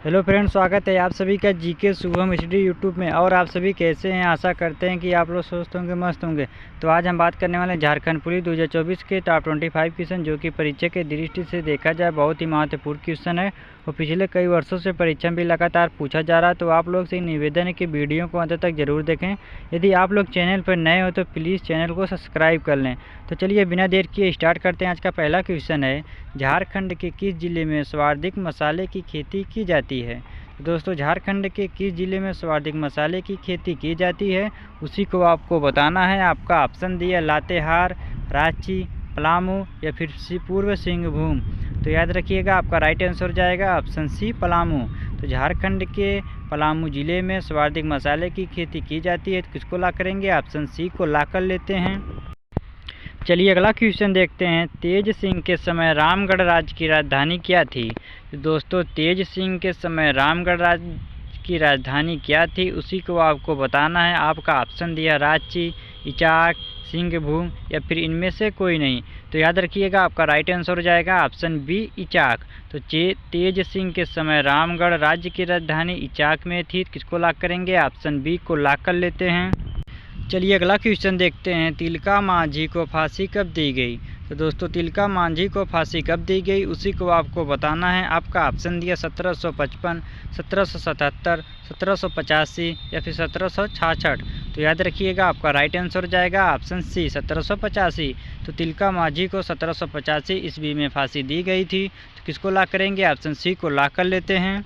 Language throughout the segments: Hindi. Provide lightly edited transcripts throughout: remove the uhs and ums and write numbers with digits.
हेलो फ्रेंड्स, स्वागत है आप सभी का जीके शुभम एचडी यूट्यूब में। और आप सभी कैसे हैं? आशा करते हैं कि आप लोग स्वस्थ होंगे, मस्त होंगे। तो आज हम बात करने वाले हैं झारखंड पुलिस 2024 के टॉप 25 क्वेश्चन, जो कि परीक्षा के दृष्टि से देखा जाए बहुत ही महत्वपूर्ण क्वेश्चन है और पिछले कई वर्षों से परीक्षा भी लगातार पूछा जा रहा है। तो आप लोग से निवेदन है कि वीडियो को अंत तक जरूर देखें। यदि आप लोग चैनल पर नए हो तो प्लीज़ चैनल को सब्सक्राइब कर लें। तो चलिए बिना देर किए स्टार्ट करते हैं। आज का पहला क्वेश्चन है, झारखंड के किस जिले में सर्वाधिक मसाले की खेती की जाती है? दोस्तों, झारखंड के किस जिले में सर्वाधिक मसाले की खेती की जाती है, उसी को आपको बताना है। आपका ऑप्शन दिया लातेहार, रांची, पलामू या फिर पूर्व सिंहभूम। तो याद रखिएगा, आपका राइट आंसर हो जाएगा ऑप्शन सी, पलामू। तो झारखंड के पलामू जिले में सर्वाधिक मसाले की खेती की जाती है। तो किसको ला करेंगे? ऑप्शन सी को ला कर लेते हैं। चलिए अगला क्वेश्चन देखते हैं। तेज सिंह के समय रामगढ़ राज्य की राजधानी क्या थी? तो दोस्तों, तेज सिंह के समय रामगढ़ राज्य की राजधानी क्या थी, उसी को आपको बताना है। आपका ऑप्शन दिया रांची, इचाक, सिंहभूम या फिर इनमें से कोई नहीं। तो याद रखिएगा, आपका राइट आंसर हो जाएगा ऑप्शन बी, इचाक। तो तेज सिंह के समय रामगढ़ राज्य की राजधानी इचाक में थी। किसको ला करेंगे? ऑप्शन बी को ला कर लेते हैं। चलिए अगला क्वेश्चन देखते हैं। तिलका मांझी को फांसी कब दी गई? तो दोस्तों, तिलका मांझी को फांसी कब दी गई, उसी को आपको बताना है। आपका ऑप्शन दिया 1755, 1777, 1785 या फिर 1766। तो याद रखिएगा, आपका राइट आंसर हो जाएगा ऑप्शन सी, 1785। तो तिलका मांझी को 1785 ईस्वी में फांसी दी गई थी। तो किसको ला करेंगे? ऑप्शन सी को ला कर लेते हैं।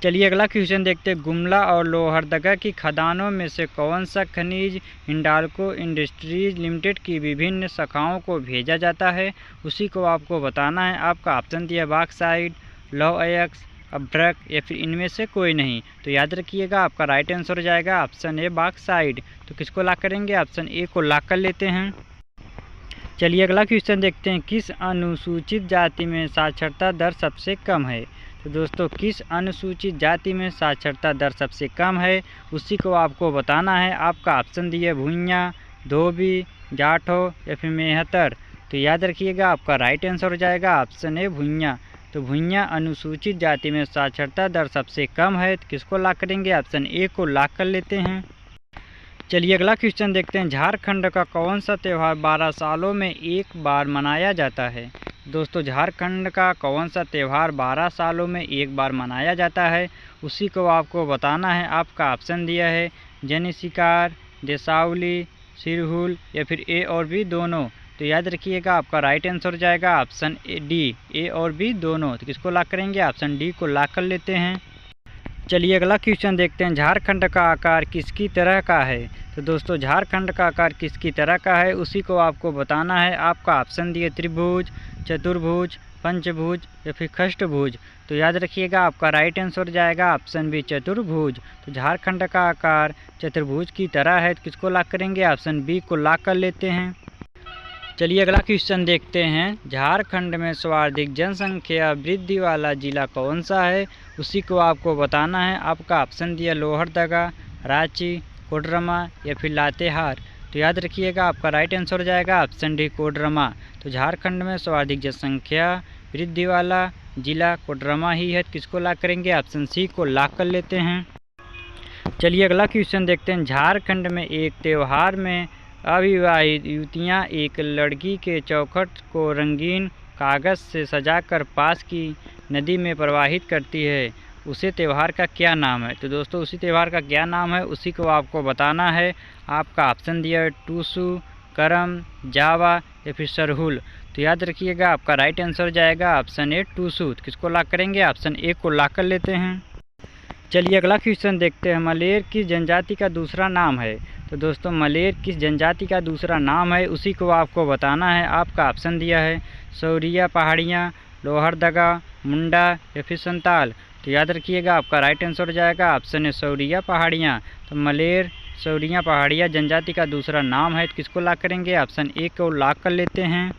चलिए अगला क्वेश्चन देखते हैं। गुमला और लोहरदगा की खदानों में से कौन सा खनिज हिंडाल्को इंडस्ट्रीज लिमिटेड की विभिन्न शाखाओं को भेजा जाता है, उसी को आपको बताना है। आपका ऑप्शन दिया बॉक्साइट, लौह अयस्क, अभ्रक या फिर इनमें से कोई नहीं। तो याद रखिएगा, आपका राइट आंसर हो जाएगा ऑप्शन ए, बॉक्साइट। तो किसको ला करेंगे? ऑप्शन ए को ला कर लेते हैं। चलिए अगला क्वेश्चन देखते हैं। किस अनुसूचित जाति में साक्षरता दर सबसे कम है? तो दोस्तों, किस अनुसूचित जाति में साक्षरता दर सबसे कम है, उसी को आपको बताना है। आपका ऑप्शन दिए भुइयाँ, धोबी, जाठो या फिर मेहतर। तो याद रखिएगा, आपका राइट आंसर हो जाएगा ऑप्शन ए, भुइयाँ। तो भुइयाँ अनुसूचित जाति में साक्षरता दर सबसे कम है। तो किसको ला करेंगे? ऑप्शन ए को ला कर लेते हैं। चलिए अगला क्वेश्चन देखते हैं। झारखंड का कौन सा त्यौहार 12 सालों में एक बार मनाया जाता है? दोस्तों, झारखंड का कौन सा त्यौहार 12 सालों में एक बार मनाया जाता है, उसी को आपको बताना है। आपका ऑप्शन दिया है जन शिकार, देसावली, सिरहुल या फिर ए और बी दोनों। तो याद रखिएगा, आपका राइट आंसर हो जाएगा ऑप्शन ए, डी, ए और बी दोनों। तो किसको ला करेंगे? ऑप्शन डी को ला कर लेते हैं। चलिए अगला क्वेश्चन देखते हैं। झारखंड का आकार किसकी तरह का है? तो दोस्तों, झारखंड का आकार किसकी तरह का है, उसी को आपको बताना है। आपका ऑप्शन दिए त्रिभुज, चतुर्भुज, पंचभुज या फिर खष्टभुज। तो याद रखिएगा, आपका राइट आंसर जाएगा ऑप्शन बी, चतुर्भुज। तो झारखंड का आकार चतुर्भुज की तरह है। तो किसको ला करेंगे? ऑप्शन बी को ला कर लेते हैं। चलिए अगला क्वेश्चन देखते हैं। झारखंड में सर्वाधिक जनसंख्या वृद्धि वाला जिला कौन सा है, उसी को आपको बताना है। आपका ऑप्शन दिया लोहरदगा, रांची, कोडरमा या फिर लातेहार। तो याद रखिएगा, आपका राइट आंसर हो जाएगा ऑप्शन डी, कोडरमा। तो झारखंड में सर्वाधिक जनसंख्या वृद्धि वाला जिला कोडरमा ही है। किसको ला करेंगे? ऑप्शन सी को ला कर लेते हैं। चलिए अगला क्वेश्चन देखते हैं। झारखंड में एक त्यौहार में अविवाहित युवतियाँ एक लड़की के चौखट को रंगीन कागज़ से सजाकर पास की नदी में प्रवाहित करती है, उसे त्यौहार का क्या नाम है? तो दोस्तों, उसी त्यौहार का क्या नाम है, उसी को आपको बताना है। आपका ऑप्शन दिया है टूसू, करम, जावा या फिर सरहुल। तो याद रखिएगा, आपका राइट आंसर जाएगा ऑप्शन ए, टूसू। किसको ला करेंगे? ऑप्शन ए को ला कर लेते हैं। चलिए अगला क्वेश्चन देखते हैं। मलेर किस जनजाति का दूसरा नाम है? तो दोस्तों, मलेर किस जनजाति का दूसरा नाम है, उसी को आपको बताना है। आपका ऑप्शन दिया है सौरिया पहाड़ियाँ, लोहरदगा, मुंडा या फिर संताल। तो याद रखिएगा, आपका राइट आंसर हो जाएगा ऑप्शन है सौरिया पहाड़ियाँ। तो मलेर सौरिया पहाड़ियाँ जनजाति का दूसरा नाम है। तो किसको ला करेंगे? ऑप्शन ए को ला कर लेते हैं।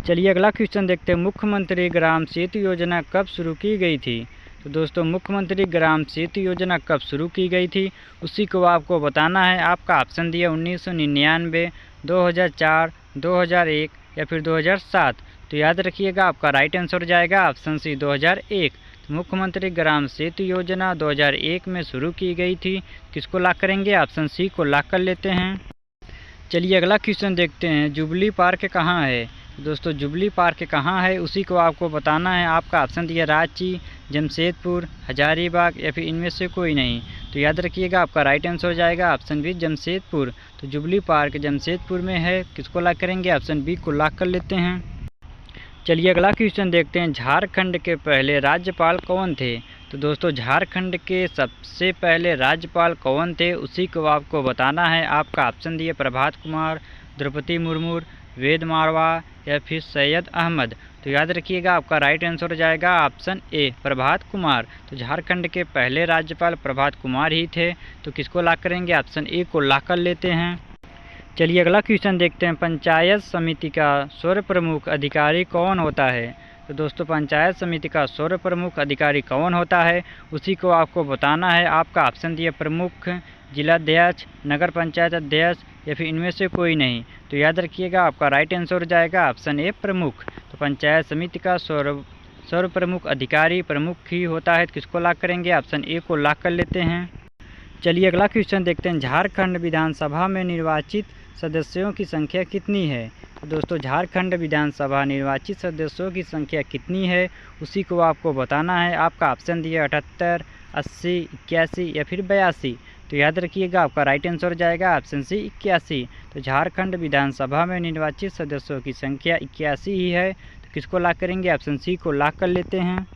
चलिए अगला क्वेश्चन देखते हैं। मुख्यमंत्री ग्राम सेतु योजना कब शुरू की गई थी? तो दोस्तों, मुख्यमंत्री ग्राम सेतु योजना कब शुरू की गई थी, उसी को आपको बताना है। आपका ऑप्शन दिया 1999, 2004, 2001 या फिर 2007। तो याद रखिएगा, आपका राइट आंसर जाएगा ऑप्शन सी, 2001। तो मुख्यमंत्री ग्राम सेतु योजना 2001 में शुरू की गई थी। किसको लॉक करेंगे? ऑप्शन सी को लॉक कर लेते हैं। चलिए अगला क्वेश्चन देखते हैं, जुबली पार्क कहाँ है? दोस्तों जुबली पार्क कहाँ है उसी को आपको बताना है। आपका ऑप्शन दिया रांची, जमशेदपुर, हजारीबाग या फिर इनमें से कोई नहीं। तो याद रखिएगा आपका राइट आंसर हो जाएगा ऑप्शन बी जमशेदपुर। तो जुबली पार्क जमशेदपुर में है। किसको लॉक करेंगे? ऑप्शन बी को लॉक कर लेते हैं। चलिए अगला क्वेश्चन देखते हैं, झारखंड के पहले राज्यपाल कौन थे? तो दोस्तों झारखंड के सबसे पहले राज्यपाल कौन थे उसी को आपको बताना है। आपका ऑप्शन दिए प्रभात कुमार, द्रौपदी मुर्मू, वेद मारवा या फिर सैयद अहमद। तो याद रखिएगा आपका राइट आंसर हो जाएगा ऑप्शन ए प्रभात कुमार। तो झारखंड के पहले राज्यपाल प्रभात कुमार ही थे। तो किसको लॉक करेंगे? ऑप्शन ए को लॉक कर लेते हैं। चलिए अगला क्वेश्चन देखते हैं, पंचायत समिति का सर्वप्रमुख अधिकारी कौन होता है? तो दोस्तों पंचायत समिति का सर्वप्रमुख अधिकारी कौन होता है उसी को आपको बताना है। आपका ऑप्शन दिया प्रमुख, जिलाध्यक्ष, नगर पंचायत अध्यक्ष या फिर इनमें से कोई नहीं। तो याद रखिएगा आपका राइट आंसर हो जाएगा ऑप्शन ए प्रमुख। तो पंचायत समिति का सर्वप्रमुख अधिकारी प्रमुख ही होता है। किसको लॉक करेंगे? ऑप्शन ए को लॉक कर लेते हैं। चलिए अगला क्वेश्चन देखते हैं, झारखंड विधानसभा में निर्वाचित सदस्यों की संख्या कितनी है? तो दोस्तों झारखंड विधानसभा निर्वाचित सदस्यों की संख्या कितनी है उसी को आपको बताना है। आपका ऑप्शन दिया 78, 80, 81 या फिर 82। तो याद रखिएगा आपका राइट आंसर हो जाएगा ऑप्शन सी 81। तो झारखंड विधानसभा में निर्वाचित सदस्यों की संख्या 81 ही है। तो किसको लॉक करेंगे? ऑप्शन सी को लॉक कर लेते हैं।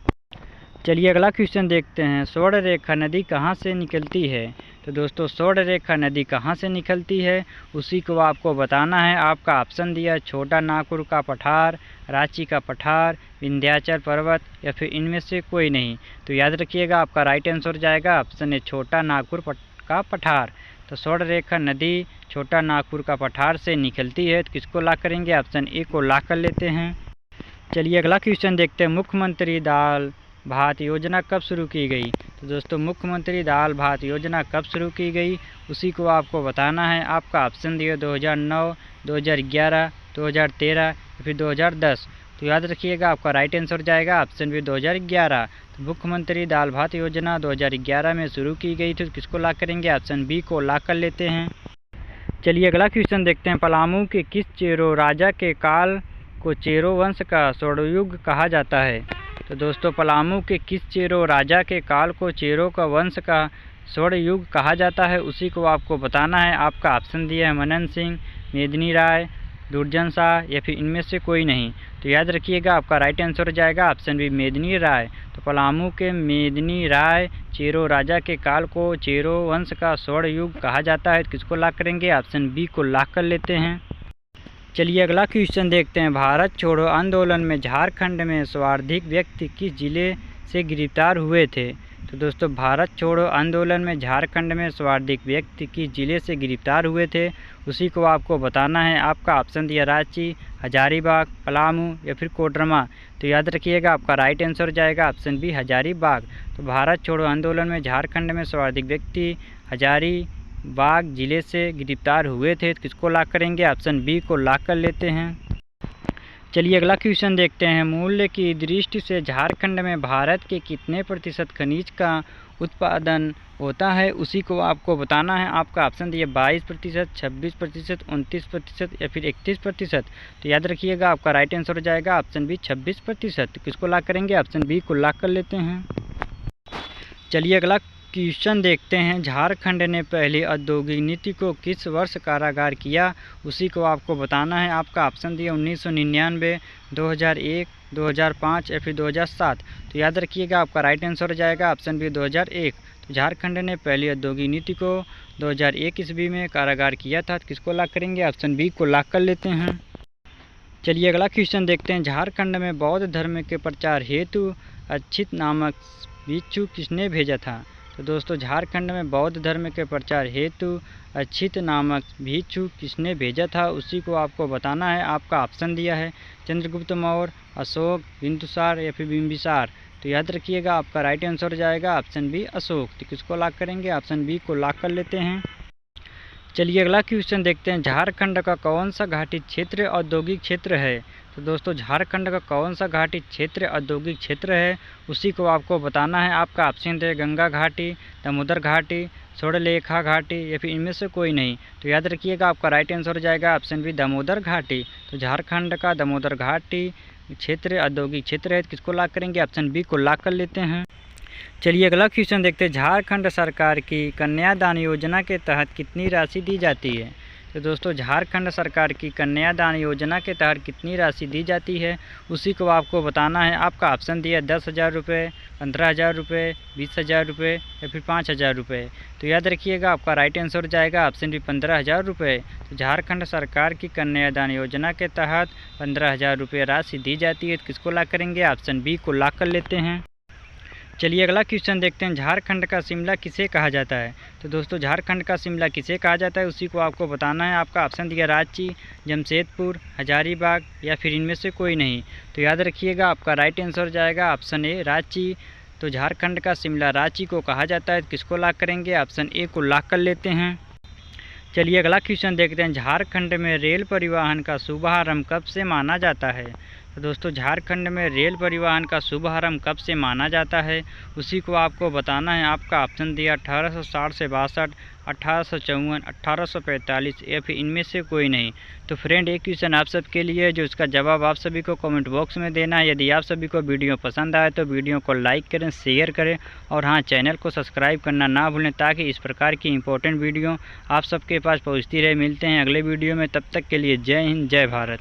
चलिए अगला क्वेश्चन देखते हैं, स्वर्ण रेखा नदी कहाँ से निकलती है? तो दोस्तों स्वर्ण रेखा नदी कहाँ से निकलती है उसी को आपको बताना है। आपका ऑप्शन दिया छोटा नागपुर का पठार, रांची का पठार, विंध्याचल पर्वत या फिर इनमें से कोई नहीं। तो याद रखिएगा आपका राइट आंसर हो जाएगा ऑप्शन है छोटा नागपुर का पठार। तो स्वर्ण रेखा नदी छोटा नागपुर का पठार से निकलती है। तो किसको लॉक करेंगे? ऑप्शन ए को लॉक कर लेते हैं। चलिए अगला क्वेश्चन देखते हैं, मुख्यमंत्री दाल भात योजना कब शुरू की गई? तो दोस्तों मुख्यमंत्री दाल भात योजना कब शुरू की गई उसी को आपको बताना है। आपका ऑप्शन दिया 2009, 2011, 2013 या फिर 2010। तो याद रखिएगा आपका राइट आंसर जाएगा ऑप्शन बी 2011। तो मुख्यमंत्री दाल भात योजना 2011 में शुरू की गई थी। तो किसको लॉक करेंगे? ऑप्शन बी को लॉक कर लेते हैं। चलिए अगला क्वेश्चन देखते हैं, पलामू के किस चेरो राजा के काल को चेरो वंश का स्वर्णयुग कहा जाता है? तो दोस्तों पलामू के किस चेरो राजा के काल को चेरो का वंश का स्वर्ण युग कहा जाता है उसी को आपको बताना है। आपका ऑप्शन दिया है मनन सिंह, मेदिनी राय, दुर्जन शाह या फिर इनमें से कोई नहीं। तो याद रखिएगा आपका राइट आंसर हो जाएगा ऑप्शन बी मेदिनी राय। तो पलामू के मेदिनी राय चेरो राजा के काल को चेरो वंश का स्वर्ण युग कहा जाता है। किसको लॉक करेंगे? ऑप्शन बी को लॉक कर लेते हैं। चलिए अगला क्वेश्चन देखते हैं, भारत छोड़ो आंदोलन में झारखंड में सर्वाधिक व्यक्ति किस जिले से गिरफ्तार हुए थे? तो दोस्तों भारत छोड़ो आंदोलन में झारखंड में सर्वाधिक व्यक्ति किस जिले से गिरफ्तार हुए थे उसी को आपको बताना है। आपका ऑप्शन दिया रांची, हजारीबाग, पलामू या फिर कोडरमा। तो याद रखिएगा आपका राइट आंसर जाएगा ऑप्शन बी हजारीबाग। तो भारत छोड़ो आंदोलन में झारखंड में सर्वाधिक व्यक्ति हजारीबाग जिले से गिरफ्तार हुए थे। तो किसको लॉक करेंगे? ऑप्शन बी को लॉक कर लेते हैं। चलिए अगला क्वेश्चन देखते हैं, मूल्य की दृष्टि से झारखंड में भारत के कितने प्रतिशत खनिज का उत्पादन होता है उसी को आपको बताना है। आपका ऑप्शन दिया 22%, 26%, 29% या फिर 31%। तो याद रखिएगा आपका राइट आंसर हो जाएगा ऑप्शन बी 26%। तो किसको लॉक करेंगे? ऑप्शन बी को लॉक कर लेते हैं। चलिए अगला क्वेश्चन देखते हैं, झारखंड ने पहली औद्योगिक नीति को किस वर्ष कारागार किया उसी को आपको बताना है। आपका ऑप्शन दिया 1999, 2001, 2005 या फिर 2007। तो याद रखिएगा आपका राइट आंसर हो जाएगा ऑप्शन बी 2001। तो झारखंड ने पहली औद्योगिक नीति को 2001 ईस्वी में कारागार किया था। तो किसको लॉक करेंगे? ऑप्शन बी को लॉक कर लेते हैं। चलिए अगला क्वेश्चन देखते हैं, झारखंड में बौद्ध धर्म के प्रचार हेतु अक्षित नामक भिक्षु किसने भेजा था? तो दोस्तों झारखंड में बौद्ध धर्म के प्रचार हेतु अक्षित नामक भिक्षु किसने भेजा था उसी को आपको बताना है। आपका ऑप्शन दिया है चंद्रगुप्त मौर्य, अशोक, बिंदुसार या फिर बिंबिसार। तो याद रखिएगा आपका राइट आंसर हो जाएगा ऑप्शन बी अशोक। तो किसको लॉक करेंगे? ऑप्शन बी को लॉक कर लेते हैं। चलिए अगला क्वेश्चन देखते हैं, झारखंड का कौन सा घाटी क्षेत्र औद्योगिक क्षेत्र है? तो दोस्तों झारखंड का कौन सा घाटी क्षेत्र औद्योगिक क्षेत्र है उसी को आपको बताना है। आपका ऑप्शन है गंगा घाटी, दामोदर घाटी, स्वर्णरेखा घाटी या फिर इनमें से कोई नहीं। तो याद रखिएगा आपका राइट आंसर हो जाएगा ऑप्शन बी दामोदर घाटी। तो झारखंड का दामोदर घाटी क्षेत्र औद्योगिक क्षेत्र है। किसको लॉक करेंगे? ऑप्शन बी को लॉक कर लेते हैं। चलिए अगला क्वेश्चन देखते हैं। झारखंड सरकार की कन्यादान योजना के तहत कितनी राशि दी जाती है? तो दोस्तों झारखंड सरकार की कन्यादान योजना के तहत कितनी राशि दी जाती है उसी को आपको बताना है। आपका ऑप्शन दिया 10,000 रुपये, 15,000 रुपये, 20,000 रुपये या फिर 5,000 रुपये। तो याद रखिएगा आपका राइट आंसर हो जाएगा ऑप्शन बी 15,000 रुपये। तो झारखंड सरकार की कन्यादान योजना के तहत 15,000 रुपये राशि दी जाती है। तो किसको लॉक करेंगे? ऑप्शन बी को लॉक कर लेते हैं। चलिए अगला क्वेश्चन देखते हैं। झारखंड का शिमला किसे कहा जाता है? तो दोस्तों झारखंड का शिमला किसे कहा जाता है उसी को आपको बताना है। आपका ऑप्शन दिया रांची, जमशेदपुर, हजारीबाग या फिर इनमें से कोई नहीं। तो याद रखिएगा आपका राइट आंसर हो जाएगा ऑप्शन ए रांची। तो झारखंड का शिमला रांची को कहा जाता है। किसको लॉक करेंगे? ऑप्शन ए को लॉक कर लेते हैं। चलिए अगला क्वेश्चन देखते हैं। झारखंड में रेल परिवहन का शुभारंभ कब से माना जाता है? तो दोस्तों झारखंड में रेल परिवहन का शुभारंभ कब से माना जाता है उसी को आपको बताना है। आपका ऑप्शन दिया 1860 से 62, 1854, 1845 या फिर इनमें से कोई नहीं। तो फ्रेंड एक क्वेश्चन आप सबके लिए है जो इसका जवाब आप सभी को कमेंट बॉक्स में देना है। यदि आप सभी को वीडियो पसंद आए तो वीडियो को लाइक करें, शेयर करें और हाँ चैनल को सब्सक्राइब करना ना भूलें ताकि इस प्रकार की इंपॉर्टेंट वीडियो आप सबके पास पहुँचती रहे। मिलते हैं अगले वीडियो में, तब तक के लिए जय हिंद, जय भारत।